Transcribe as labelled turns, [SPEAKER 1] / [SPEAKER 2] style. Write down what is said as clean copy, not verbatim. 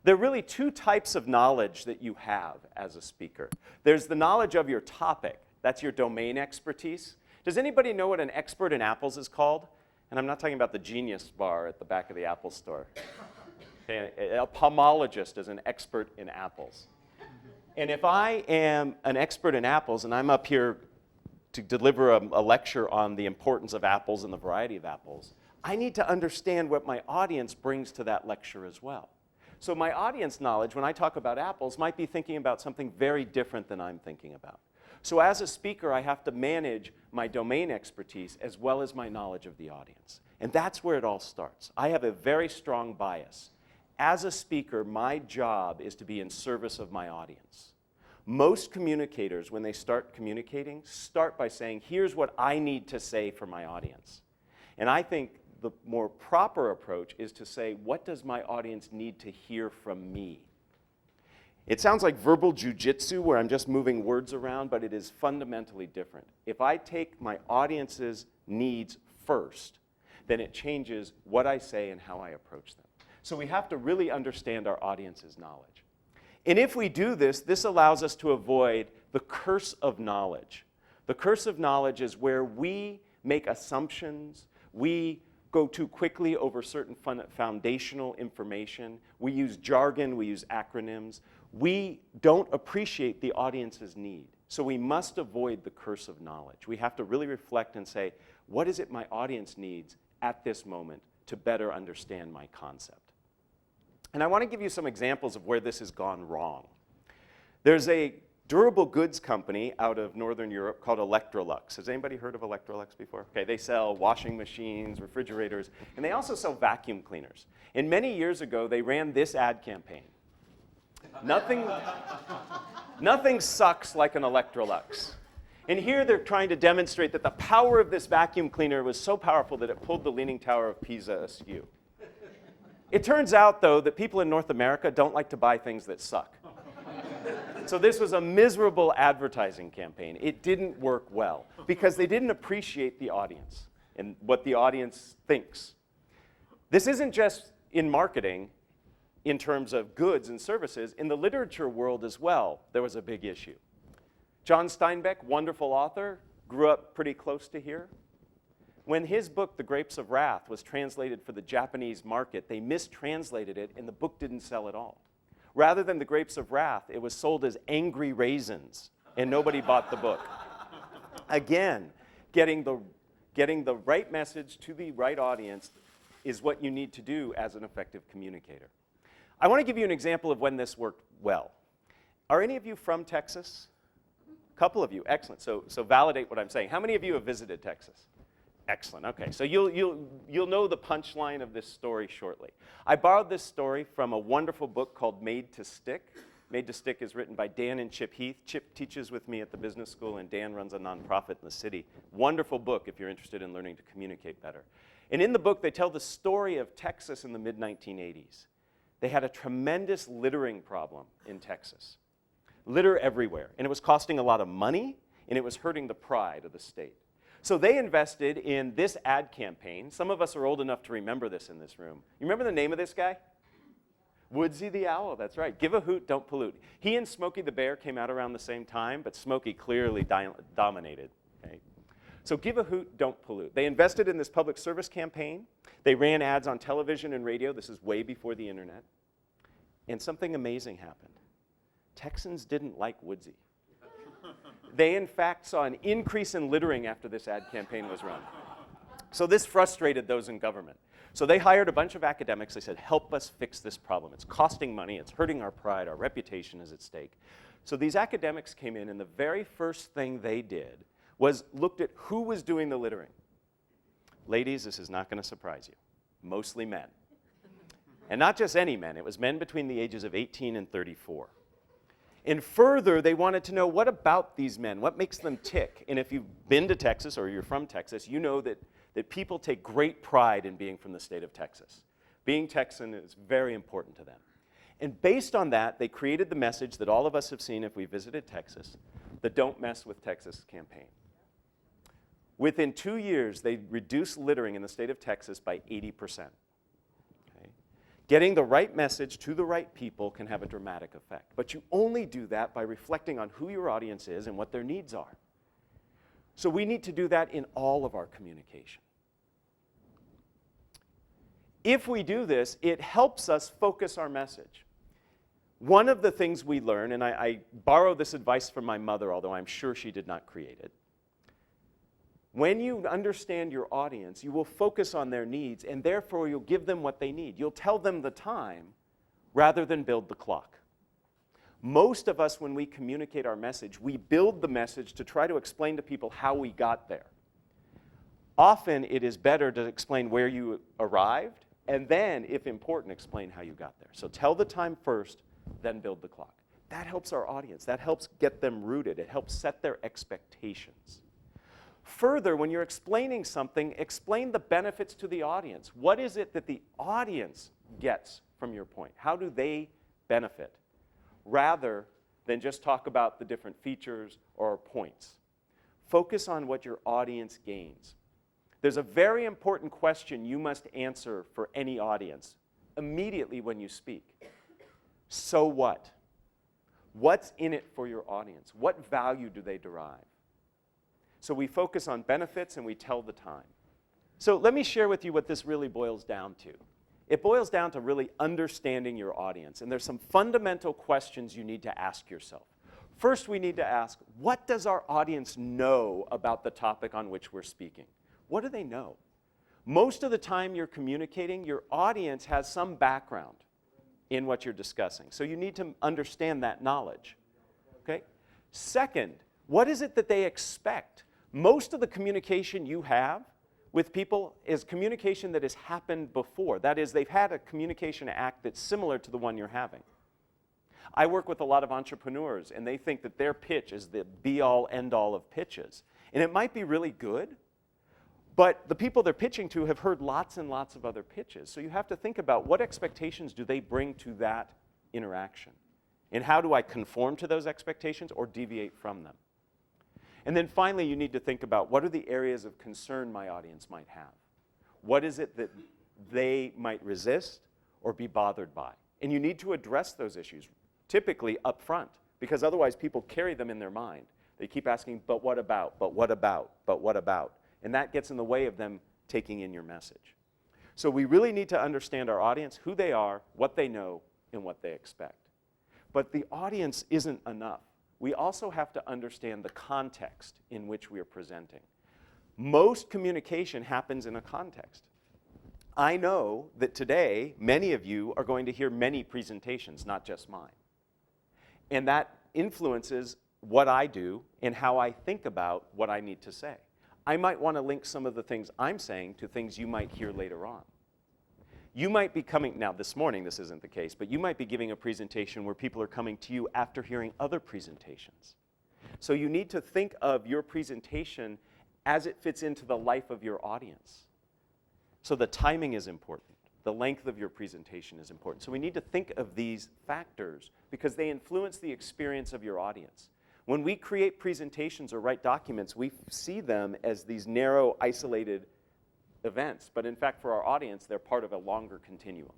[SPEAKER 1] There are really two types of knowledge that you have as a speaker. There's the knowledge of your topic. That's your domain expertise. Does anybody know what an expert in apples is called? And I'm not talking about the Genius bar at the back of the Apple store. Okay, a pomologist is an expert in apples. And if I am an expert in apples and I'm up here to deliver a lecture on the importance of apples and the variety of apples, I need to understand what my audience brings to that lecture as well. So my audience knowledge, when I talk about apples, might be thinking about something very different than I'm thinking about. So as a speaker, I have to manage my domain expertise as well as my knowledge of the audience. And that's where it all starts. I have a very strong bias. As a speaker, my job is to be in service of my audience. Most communicators, when they start communicating, start by saying, here's what I need to say for my audience. And I think the more proper approach is to say, what does my audience need to hear from me? It sounds like verbal jujitsu, where I'm just moving words around, but it is fundamentally different. If I take my audience's needs first, then it changes what I say and how I approach them. So we have to really understand our audience's knowledge. And if we do this, this allows us to avoid the curse of knowledge. The curse of knowledge is where we make assumptions, we go too quickly over certain foundational information, we use jargon, we use acronyms, we don't appreciate the audience's need. So we must avoid the curse of knowledge. We have to really reflect and say, what is it my audience needs at this moment to better understand my concept? And I want to give you some examples of where this has gone wrong. There's a durable goods company out of Northern Europe called Electrolux. Has anybody heard of Electrolux before? Okay, they sell washing machines, refrigerators, and they also sell vacuum cleaners. And many years ago, they ran this ad campaign. Nothing sucks like an Electrolux. And here they're trying to demonstrate that the power of this vacuum cleaner was so powerful that it pulled the Leaning Tower of Pisa askew. It turns out, though, that people in North America don't like to buy things that suck. So this was a miserable advertising campaign. It didn't work well because they didn't appreciate the audience and what the audience thinks. This isn't just in marketing in terms of goods and services. In the literature world as well, there was a big issue. John Steinbeck, wonderful author, grew up pretty close to here. When his book, The Grapes of Wrath, was translated for the Japanese market, they mistranslated it, and the book didn't sell at all. Rather than The Grapes of Wrath, it was sold as Angry Raisins, and nobody bought the book. Again, getting the right message to the right audience is what you need to do as an effective communicator. I want to give you an example of when this worked well. Are any of you from Texas? A couple of you, excellent. So validate what I'm saying. How many of you have visited Texas? Excellent, okay. So you'll know the punchline of this story shortly. I borrowed this story from a wonderful book called Made to Stick. Made to Stick is written by Dan and Chip Heath. Chip teaches with me at the business school, and Dan runs a nonprofit in the city. Wonderful book if you're interested in learning to communicate better. And in the book, they tell the story of Texas in the mid-1980s. They had a tremendous littering problem in Texas. Litter everywhere. And it was costing a lot of money, and it was hurting the pride of the state. So they invested in this ad campaign. Some of us are old enough to remember this in this room. You remember the name of this guy? Woodsy the Owl, that's right. Give a hoot, don't pollute. He and Smokey the Bear came out around the same time, but Smokey clearly dominated. Okay? So give a hoot, don't pollute. They invested in this public service campaign. They ran ads on television and radio. This is way before the internet. And something amazing happened. Texans didn't like Woodsy. They, in fact, saw an increase in littering after this ad campaign was run. So this frustrated those in government. So they hired a bunch of academics. They said, help us fix this problem. It's costing money. It's hurting our pride. Our reputation is at stake. So these academics came in, and the very first thing they did was looked at who was doing the littering. Ladies, this is not going to surprise you. Mostly men. And not just any men. It was men between the ages of 18 and 34. And further, they wanted to know, what about these men? What makes them tick? And if you've been to Texas or you're from Texas, you know that people take great pride in being from the state of Texas. Being Texan is very important to them. And based on that, they created the message that all of us have seen if we visited Texas, the Don't Mess with Texas campaign. Within 2 years, they reduced littering in the state of Texas by 80%. Okay? Getting the right message to the right people can have a dramatic effect. But you only do that by reflecting on who your audience is and what their needs are. So we need to do that in all of our communication. If we do this, it helps us focus our message. One of the things we learn, and I borrow this advice from my mother, although I'm sure she did not create it. When you understand your audience, you will focus on their needs, and therefore you'll give them what they need. You'll tell them the time rather than build the clock. Most of us, when we communicate our message, we build the message to try to explain to people how we got there. Often it is better to explain where you arrived, and then, if important, explain how you got there. So tell the time first, then build the clock. That helps our audience. That helps get them rooted. It helps set their expectations. Further, when you're explaining something, explain the benefits to the audience. What is it that the audience gets from your point? How do they benefit? Rather than just talk about the different features or points. Focus on what your audience gains. There's a very important question you must answer for any audience immediately when you speak. So what? What's in it for your audience? What value do they derive? So we focus on benefits and we tell the time. So let me share with you what this really boils down to. It boils down to really understanding your audience. And there's some fundamental questions you need to ask yourself. First, we need to ask, what does our audience know about the topic on which we're speaking? What do they know? Most of the time you're communicating, your audience has some background in what you're discussing. So you need to understand that knowledge. Okay? Second, what is it that they expect? Most of the communication you have with people is communication that has happened before. That is, they've had a communication act that's similar to the one you're having. I work with a lot of entrepreneurs, and they think that their pitch is the be-all, end-all of pitches. And it might be really good, but the people they're pitching to have heard lots and lots of other pitches. So you have to think about what expectations do they bring to that interaction? And how do I conform to those expectations or deviate from them? And then finally, you need to think about what are the areas of concern my audience might have? What is it that they might resist or be bothered by? And you need to address those issues, typically up front, because otherwise people carry them in their mind. They keep asking, but what about, but what about, but what about? And that gets in the way of them taking in your message. So we really need to understand our audience, who they are, what they know, and what they expect. But the audience isn't enough. We also have to understand the context in which we are presenting. Most communication happens in a context. I know that today, many of you are going to hear many presentations, not just mine. And that influences what I do and how I think about what I need to say. I might want to link some of the things I'm saying to things you might hear later on. You might be coming, now this morning this isn't the case, but you might be giving a presentation where people are coming to you after hearing other presentations. So you need to think of your presentation as it fits into the life of your audience. So the timing is important. The length of your presentation is important. So we need to think of these factors because they influence the experience of your audience. When we create presentations or write documents, we see them as these narrow, isolated events. But in fact, for our audience, they're part of a longer continuum.